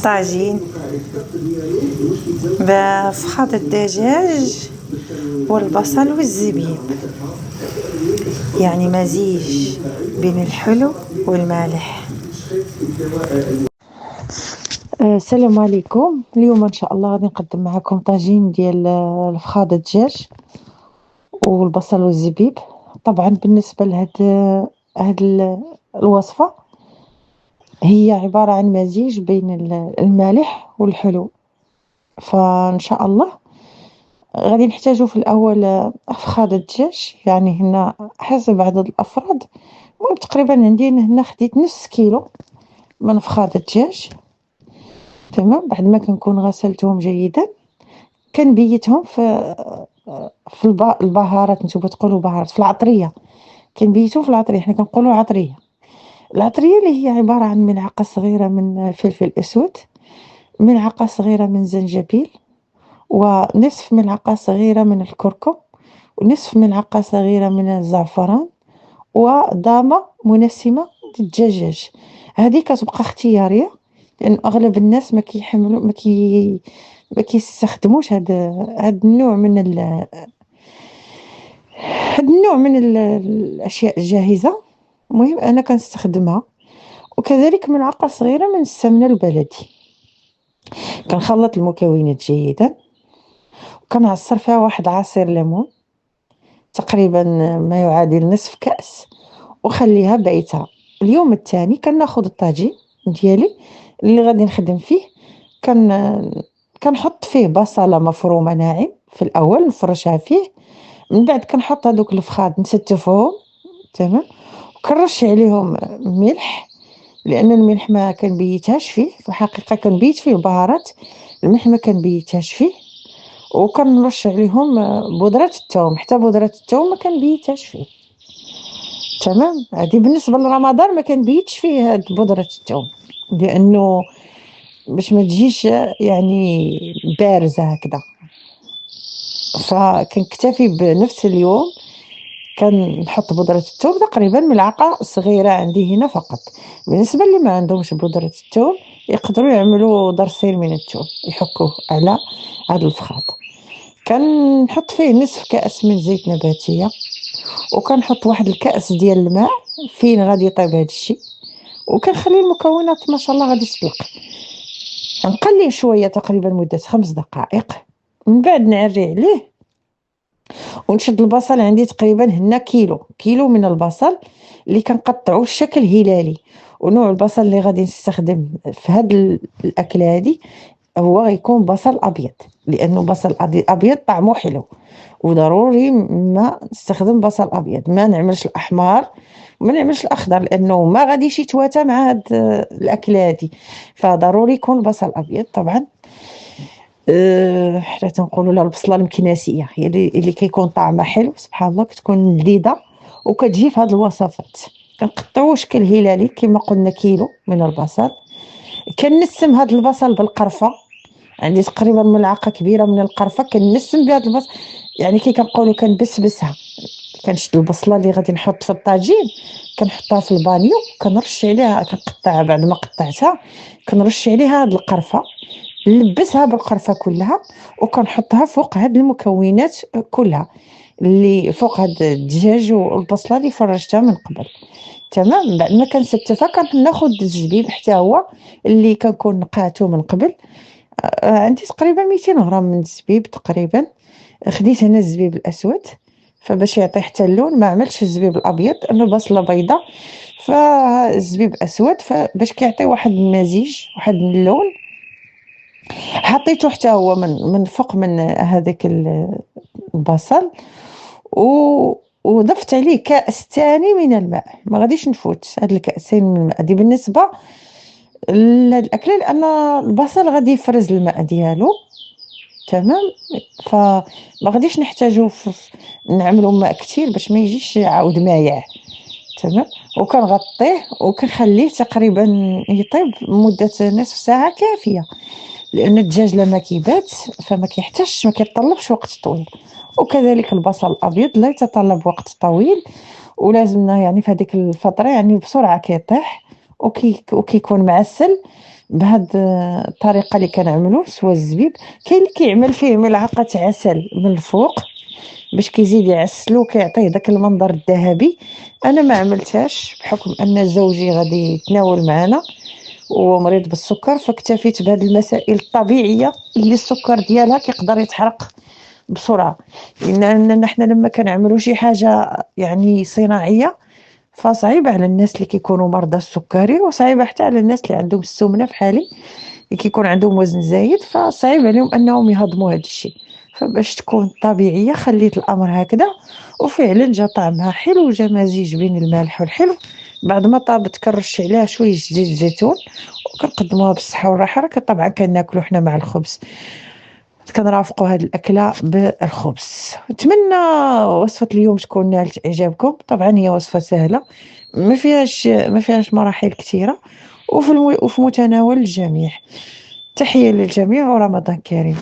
طاجين بفخاد الدجاج والبصل والزبيب، يعني مزيج بين الحلو والمالح. السلام عليكم. اليوم ان شاء الله غادي نقدم معكم طاجين ديال الفخاد الدجاج والبصل والزبيب. طبعا بالنسبه هاد الوصفه هي عباره عن مزيج بين المالح والحلو. فان شاء الله غادي نحتاجو في الاول فخاد الدجاج، يعني هنا حسب عدد الافراد. المهم تقريبا عندي هنا خديت نص كيلو من فخاد الدجاج. تمام، بعد ما كنكون غسلتهم جيدا كنبيتهم في البهارات. نتوما تقولوا بهارات، في العطريه. كنبيتو في العطريه، حنا كنقولوا عطريه. العطريه اللي هي عباره عن ملعقه صغيره من فلفل اسود، ملعقه صغيره من زنجبيل، ونصف ملعقه صغيره من الكركم، ونصف ملعقه صغيره من الزعفران، وضامه منسمه للدجاج. هذه كتبقى اختياريه، لان اغلب الناس ما كيستخدموش هاد النوع من الاشياء الجاهزه. المهم انا كنستخدمها. وكذلك ملعقه صغيره من السمنه البلدي. كنخلط المكونات جيدا، وكنعصر فيها واحد عصير ليمون تقريبا ما يعادل نصف كأس، وخليها بايته. اليوم الثاني كناخذ الطاجين ديالي اللي غادي نخدم فيه. كنحط فيه بصله مفرومه ناعم في الاول، نفرشها فيه. من بعد كنحط هذوك الفخاد نستفهم. تمام، وكنرش عليهم ملح، لان الملح ما كنبيتهاش فيه. في الحقيقه كنبيت فيه البهارات، الملح ما كنبيتهاش فيه. وكنرش عليهم بودره الثوم، حتى بودره الثوم ما كنبيتهاش فيه. تمام، هذه بالنسبه لرمضان ما كنبيتش فيه هاد بودره الثوم، لانه باش ما تجيش يعني بارزه هكذا. فكنكتفي بنفس اليوم كنحط بودرة الثوم تقريبا ملعقة صغيرة عندي هنا فقط. بالنسبة اللي ما عندهمش بودرة الثوم يقدروا يعملوا ضرسين من الثوم يحكوه على هذا الفخاد. كنحط فيه نصف كأس من زيت نباتية، وكنحط واحد الكأس ديال الماء فين غادي يطيب هذا الشيء. وكنخلي المكونات ما شاء الله غادي تطلق. نقليه شوية تقريبا مدة 5 دقائق. من بعد نعري عليه ونشد البصل. عندي تقريبا هنا كيلو من البصل اللي كنقطعوه شكل هلالي. ونوع البصل اللي غادي نستخدم في هاد الاكله هذه هو غيكون بصل ابيض، لانه بصل ابيض طعمه حلو، وضروري ما نستخدم بصل ابيض. ما نعملش الاحمر وما نعملش الاخضر، لانه ما غاديش يتواتى مع هاد الاكله هذه. فضروري يكون بصل ابيض طبعا. حنا تنقولوا لها البصله المكناسيه، هي اللي كيكون طعمها حلو سبحان الله، كتكون لذيذه وكتجي في هذه الوصفات. كنقطعوا شكل هلالي كما قلنا كيلو من البصل. كنسم هذا البصل بالقرفه. عندي تقريبا ملعقه كبيره من القرفه كنسم بهذا البصل، يعني كي كنقولوا كنبسبسها. كنشد البصله اللي غادي نحط في الطاجين كنحطها في البانيو، كنرش عليها، كنقطعها بعد ما قطعتها كنرش عليها هذه القرفه، نلبسها بالقرفه كلها، وكنحطها فوق هاد المكونات كلها اللي فوق هاد الدجاج والبصله اللي فرشتها من قبل. تمام، بعد ما كنستفها كناخذ الزبيب حتى هو اللي كنكون نقعته من قبل. عندي تقريبا 200 غرام من الزبيب تقريبا. خديت هنا الزبيب الاسود، فباش يعطي حتى اللون ما عملتش الزبيب الابيض لانه البصله بيضاء، فالزبيب اسود فباش كيعطي واحد المزيج واحد اللون. حطيته حتى هو من فوق من هذاك البصل، وضفت عليه كأس ثاني من الماء. ما غاديش نفوت هاد الكأسين من الماء. هذه بالنسبه للاكله، لان البصل غادي يفرز الماء ديالو. تمام، فما غاديش نحتاجو نعملوا ماء كثير باش ما يجيش عاود مايع. تمام، وكنغطيه وكنخليه تقريبا يطيب مده نصف ساعه كافيه، لان الدجاج لما كيبات فما كيحتاجش ما كيتطلبش وقت طويل. وكذلك البصل الابيض لا يتطلب وقت طويل، ولازمنا يعني في هذيك الفتره يعني بسرعه كيطيح وكيكون معسل بهاد الطريقة اللي كنعملو، سوا الزبيب. كاين اللي كيعمل فيه ملعقة عسل من الفوق باش كيزيد يعسلو، كيعطيه داك المنظر الذهبي. انا ما عملتهاش بحكم ان زوجي غادي يتناول معنا ومريض بالسكر، فاكتفيت بهذه المسائل الطبيعيه اللي السكر ديالها كيقدر يتحرق بسرعه. لان حنا لما كنعملوا شي حاجه يعني صناعيه، فصعيب على الناس اللي كيكونوا مرضى السكري، وصعيبه حتى على الناس اللي عندهم السمنه بحالي، اللي كيكون عندهم وزن زايد، فصعيب عليهم انهم يهضموا هذا الشيء. فباش تكون طبيعيه خليت الامر هكذا، وفعلا جا طعمها حلو، جا مزيج بين المالح والحلو. بعد ما طابت كنرش عليها شويه زيت الزيتون، وكنقدموها بالصحه والراحه. طبعا كناكلو حنا مع الخبز، كنرافقوا هذه الاكله بالخبز. نتمنى وصفه اليوم تكون نالت اعجابكم. طبعا هي وصفه سهله، ما فيهاش مراحل كثيره، وفي متناول الجميع. تحيه للجميع ورمضان كريم.